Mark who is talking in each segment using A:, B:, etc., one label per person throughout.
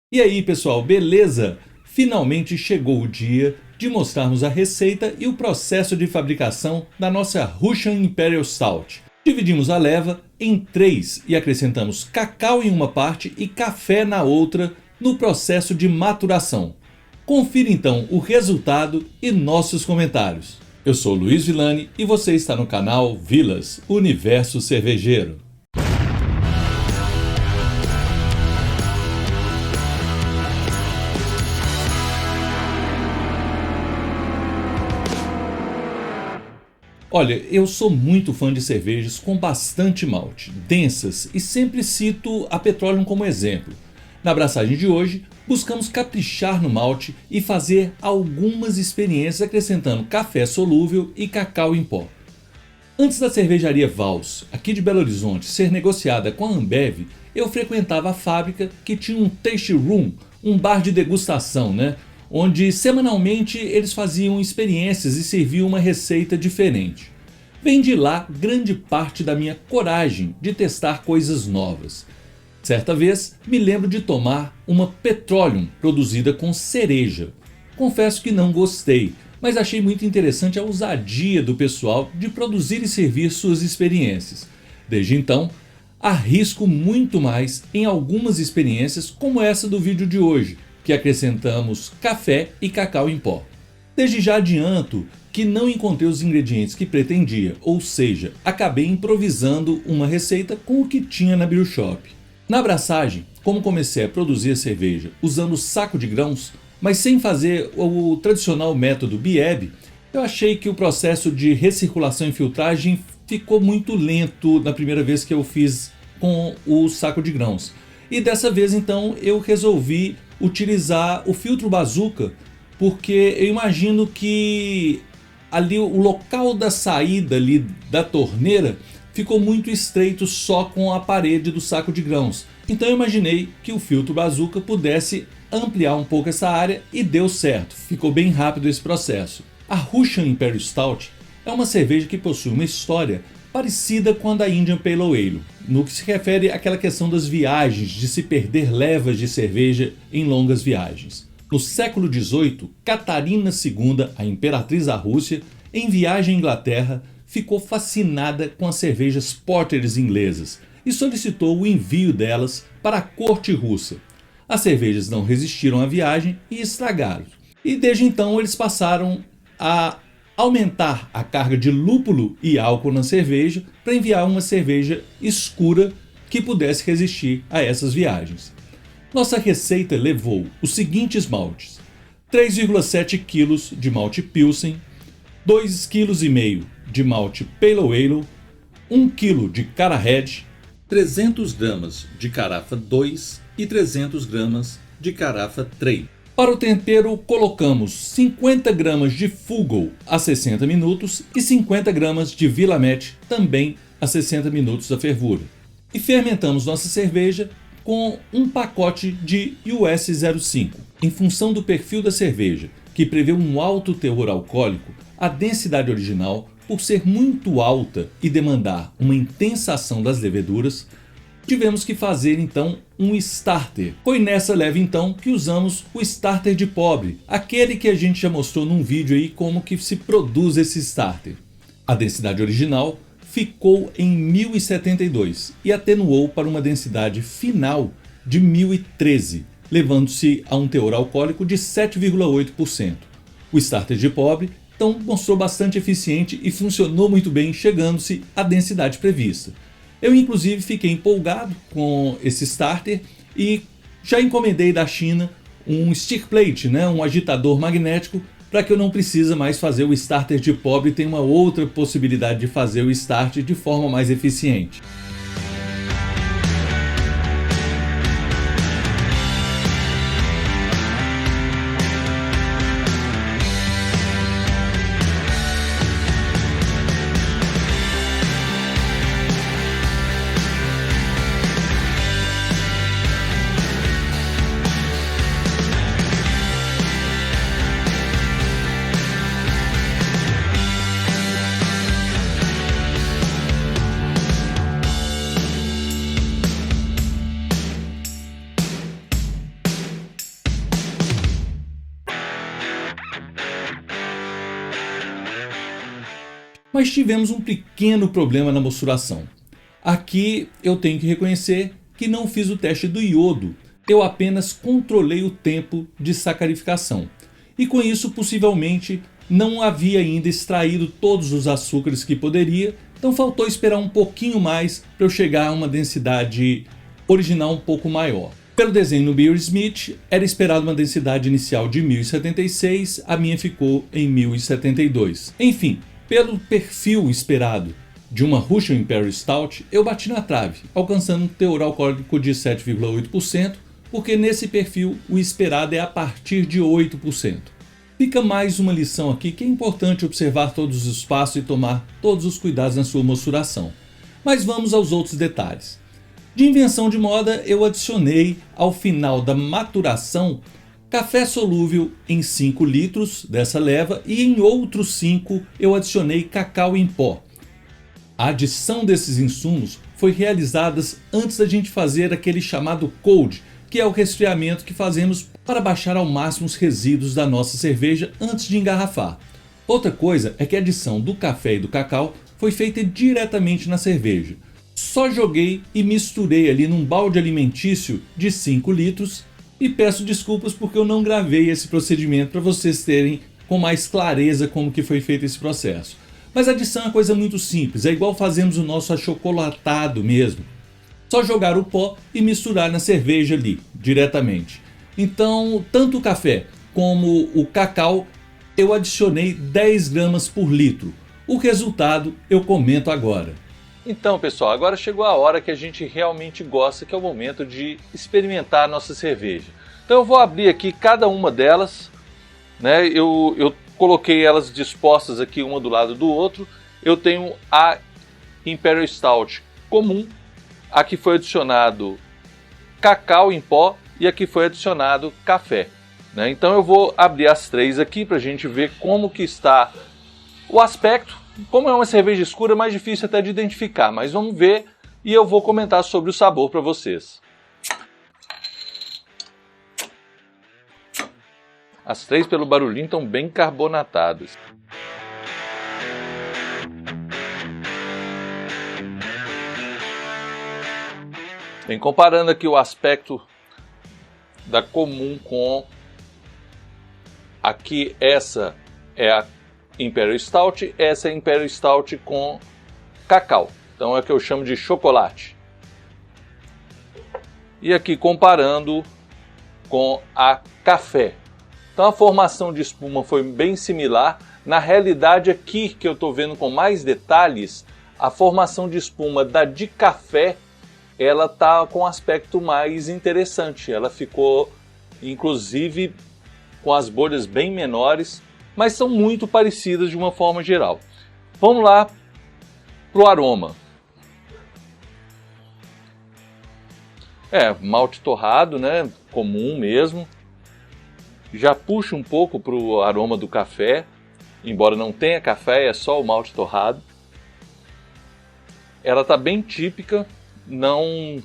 A: E aí, pessoal, beleza? Finalmente chegou o dia de mostrarmos a receita e o processo de fabricação da nossa Russian Imperial Stout. Dividimos a leva em 3 e acrescentamos cacau em uma parte e café na outra no processo de maturação. Confira então o resultado e nossos comentários. Eu sou Luiz Villani e você está no canal Vilas Universo Cervejeiro. Olha, eu sou muito fã de cervejas com bastante malte, densas, e sempre cito a Petroleum como exemplo. Na abraçagem de hoje, buscamos caprichar no malte e fazer algumas experiências acrescentando café solúvel e cacau em pó. Antes da cervejaria Vals, aqui de Belo Horizonte, ser negociada com a Ambev, eu frequentava a fábrica que tinha um taste room, um bar de degustação, onde semanalmente eles faziam experiências e serviam uma receita diferente. Vem de lá grande parte da minha coragem de testar coisas novas. Certa vez me lembro de tomar uma Petroleum produzida com cereja. Confesso que não gostei, mas achei muito interessante a ousadia do pessoal de produzir e servir suas experiências. Desde então, arrisco muito mais em algumas experiências como essa do vídeo de hoje, que acrescentamos café e cacau em pó. Desde já adianto que não encontrei os ingredientes que pretendia, ou seja, acabei improvisando uma receita com o que tinha na brew shop. Na abraçagem, como comecei a produzir a cerveja usando saco de grãos, mas sem fazer o tradicional método BIEB, eu achei que o processo de recirculação e filtragem ficou muito lento na primeira vez que eu fiz com o saco de grãos. E dessa vez então eu resolvi utilizar o filtro Bazooka, porque eu imagino que ali o local da saída ali da torneira ficou muito estreito só com a parede do saco de grãos. Então eu imaginei que o filtro Bazooka pudesse ampliar um pouco essa área e deu certo, ficou bem rápido esse processo. A Russian Imperial Stout é uma cerveja que possui uma história parecida com a da Indian Pale Ale, no que se refere àquela questão das viagens, de se perder levas de cerveja em longas viagens. No século XVIII, Catarina II, a imperatriz da Rússia, em viagem à Inglaterra, ficou fascinada com as cervejas porters inglesas e solicitou o envio delas para a corte russa. As cervejas não resistiram à viagem e estragaram. E desde então eles passaram a aumentar a carga de lúpulo e álcool na cerveja para enviar uma cerveja escura que pudesse resistir a essas viagens. Nossa receita levou os seguintes maltes: 3,7 kg de malte Pilsen, 2,5 kg de malte Pale Ale, 1 kg de Cara Red, 300 gramas de Carafa 2 e 300 gramas de Carafa 3. Para o tempero, colocamos 50 gramas de Fuggle a 60 minutos e 50 gramas de Willamette também a 60 minutos da fervura. E fermentamos nossa cerveja com um pacote de US 05. Em função do perfil da cerveja, que prevê um alto teor alcoólico, a densidade original, por ser muito alta e demandar uma intensa ação das leveduras, tivemos que fazer então um starter. Foi nessa leva então que usamos o starter de pobre, aquele que a gente já mostrou num vídeo aí como que se produz esse starter. A densidade original ficou em 1072 e atenuou para uma densidade final de 1013, levando-se a um teor alcoólico de 7,8%. O starter de pobre então mostrou bastante eficiente e funcionou muito bem, chegando-se à densidade prevista. Eu inclusive fiquei empolgado com esse starter e já encomendei da China um stick plate, um agitador magnético, para que eu não precise mais fazer o starter de pobre e tenha uma outra possibilidade de fazer o start de forma mais eficiente. mas tivemos um pequeno problema na mosturação. Aqui eu tenho que reconhecer que não fiz o teste do iodo, eu apenas controlei o tempo de sacarificação. E com isso possivelmente não havia ainda extraído todos os açúcares que poderia, então faltou esperar um pouquinho mais para eu chegar a uma densidade original um pouco maior. Pelo desenho no Beer-Smith, era esperado uma densidade inicial de 1076, a minha ficou em 1072. Enfim, pelo perfil esperado de uma Russian Imperial Stout, eu bati na trave, alcançando um teor alcoólico de 7,8%, porque nesse perfil o esperado é a partir de 8%. Fica mais uma lição aqui que é importante observar todos os passos e tomar todos os cuidados na sua mosturação. Mas vamos aos outros detalhes. De invenção de moda, eu adicionei ao final da maturação café solúvel em 5 litros dessa leva e em outros 5 eu adicionei cacau em pó. A adição desses insumos foi realizada antes da gente fazer aquele chamado cold, que é o resfriamento que fazemos para baixar ao máximo os resíduos da nossa cerveja antes de engarrafar. Outra coisa é que a adição do café e do cacau foi feita diretamente na cerveja. Só joguei e misturei ali num balde alimentício de 5 litros e peço desculpas porque eu não gravei esse procedimento para vocês terem com mais clareza como que foi feito esse processo. Mas a adição é uma coisa muito simples, é igual fazemos o nosso achocolatado mesmo. Só jogar o pó e misturar na cerveja ali, diretamente. Então, tanto o café como o cacau, eu adicionei 10 gramas por litro. O resultado eu comento agora.
B: Então, pessoal, agora chegou a hora que a gente realmente gosta, que é o momento de experimentar a nossa cerveja. Então eu vou abrir aqui cada uma delas, né? Eu coloquei elas dispostas aqui uma do lado do outro. Eu tenho a Imperial Stout comum, a que foi adicionado cacau em pó e a que foi adicionado café, né? Então eu vou abrir as três aqui para a gente ver como que está o aspecto. Como é uma cerveja escura, é mais difícil até de identificar, mas vamos ver e eu vou comentar sobre o sabor para vocês. As três, pelo barulhinho, estão bem carbonatadas. Bem, comparando aqui o aspecto da comum com aqui, essa é a Imperial Stout, essa é a Imperial Stout com cacau. Então é o que eu chamo de chocolate. E aqui comparando com a café. Então a formação de espuma foi bem similar. Na realidade aqui que eu estou vendo com mais detalhes, a formação de espuma da de café, ela tá com um aspecto mais interessante. Ela ficou inclusive com as bolhas bem menores, mas são muito parecidas de uma forma geral. Vamos lá para o aroma. Malte torrado, né? Comum mesmo. Já puxa um pouco para o aroma do café, embora não tenha café, é só o malte torrado. Ela está bem típica, não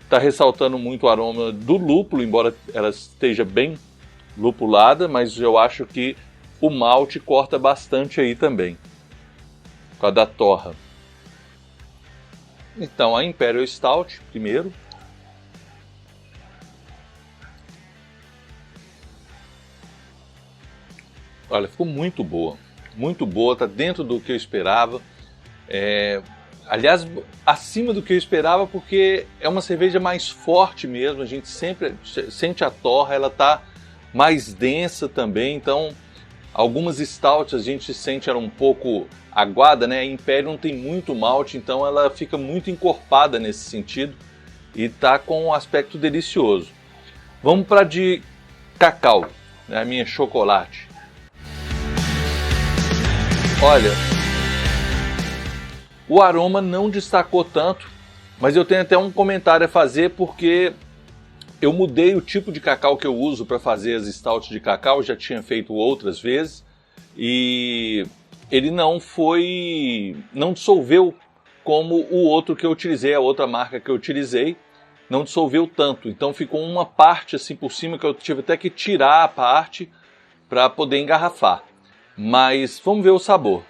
B: está ressaltando muito o aroma do lúpulo, embora ela esteja bem lupulada, mas eu acho que o malte corta bastante aí também, por causa da torra. Então a Imperial Stout primeiro. Olha, ficou muito boa, está dentro do que eu esperava. Aliás, acima do que eu esperava, porque é uma cerveja mais forte mesmo, a gente sempre sente a torra, ela está mais densa também, então algumas stouts a gente sente ela um pouco aguada, né? A Imperial não tem muito malte, então ela fica muito encorpada nesse sentido e tá com um aspecto delicioso. Vamos para de cacau, né? A minha chocolate. Olha, o aroma não destacou tanto, mas eu tenho até um comentário a fazer porque eu mudei o tipo de cacau que eu uso para fazer as stouts de cacau, já tinha feito outras vezes, e ele não dissolveu como o outro que eu utilizei, a outra marca que eu utilizei, não dissolveu tanto, então ficou uma parte assim por cima que eu tive até que tirar a parte para poder engarrafar. Mas vamos ver o sabor.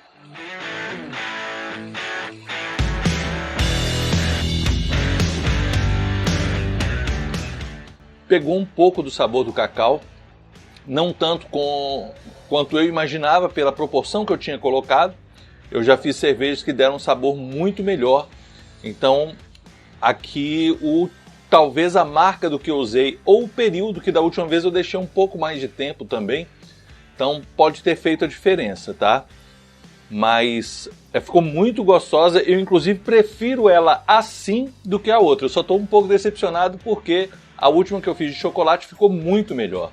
B: pegou um pouco do sabor do cacau, não tanto quanto eu imaginava pela proporção que eu tinha colocado. Eu já fiz cervejas que deram um sabor muito melhor. Então aqui talvez a marca do que eu usei ou o período, que da última vez eu deixei um pouco mais de tempo também, então pode ter feito a diferença, tá? Mas ficou muito gostosa, eu inclusive prefiro ela assim do que a outra. Eu só estou um pouco decepcionado porque a última que eu fiz de chocolate ficou muito melhor.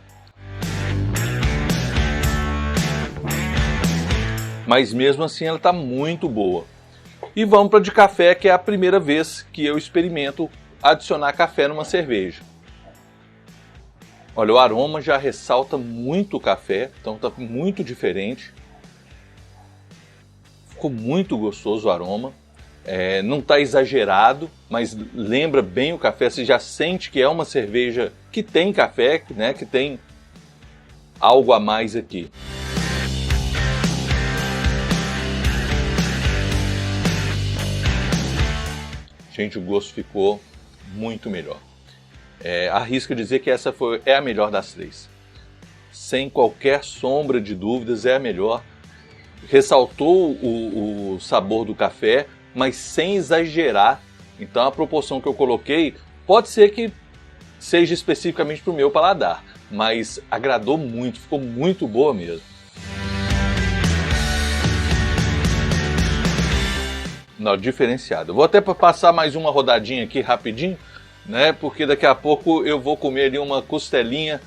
B: Mas mesmo assim ela está muito boa. E vamos para de café, que é a primeira vez que eu experimento adicionar café numa cerveja. Olha, o aroma já ressalta muito o café, então está muito diferente. Ficou muito gostoso o aroma. Não está exagerado, mas lembra bem o café. Você já sente que é uma cerveja que tem café, né? Que tem algo a mais aqui. Gente, o gosto ficou muito melhor. Arrisco dizer que essa é a melhor das três. Sem qualquer sombra de dúvidas, é a melhor. Ressaltou o sabor do café, mas sem exagerar. Então a proporção que eu coloquei pode ser que seja especificamente para o meu paladar, mas agradou muito, ficou muito boa mesmo. Não, diferenciado. Vou até passar mais uma rodadinha aqui rapidinho, né? Porque daqui a pouco eu vou comer ali uma costelinha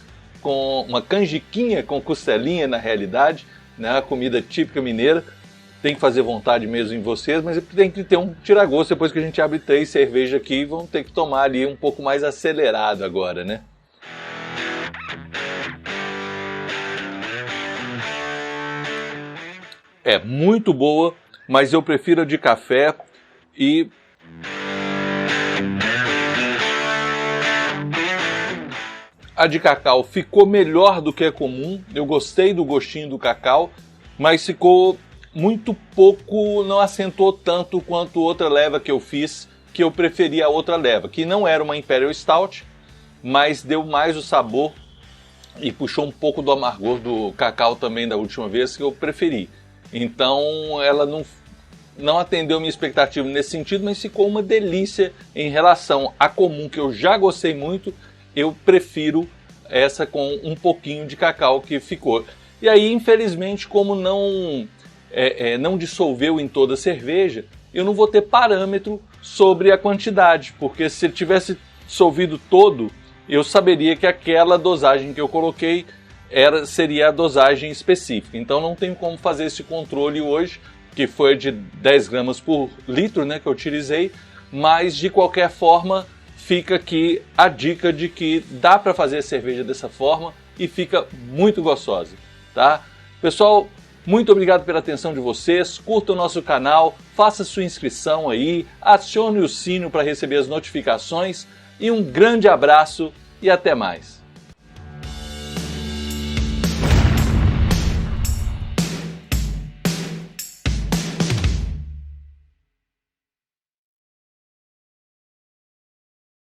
B: uma canjiquinha com costelinha na realidade, né? A comida típica mineira. Tem que fazer vontade mesmo em vocês, mas tem que ter um tira-gosto depois que a gente abre 3 cervejas aqui, vão ter que tomar ali um pouco mais acelerado agora, né? É muito boa, mas eu prefiro a de café e a de cacau ficou melhor do que é comum. Eu gostei do gostinho do cacau, mas ficou muito pouco, não acentuou tanto quanto outra leva que eu fiz, que eu preferi a outra leva, que não era uma Imperial Stout, mas deu mais o sabor e puxou um pouco do amargor do cacau também da última vez, que eu preferi. Então ela não atendeu minha expectativa nesse sentido, mas ficou uma delícia em relação à comum, que eu já gostei muito. Eu prefiro essa com um pouquinho de cacau que ficou. E aí, infelizmente, como não dissolveu em toda a cerveja, eu não vou ter parâmetro sobre a quantidade, porque se ele tivesse dissolvido todo, eu saberia que aquela dosagem que eu coloquei seria a dosagem específica. Então não tenho como fazer esse controle hoje, que foi de 10 gramas por litro, né, que eu utilizei, mas de qualquer forma fica aqui a dica de que dá para fazer a cerveja dessa forma e fica muito gostosa, tá? Pessoal, muito obrigado pela atenção de vocês, curta o nosso canal, faça sua inscrição aí, acione o sino para receber as notificações e um grande abraço e até mais!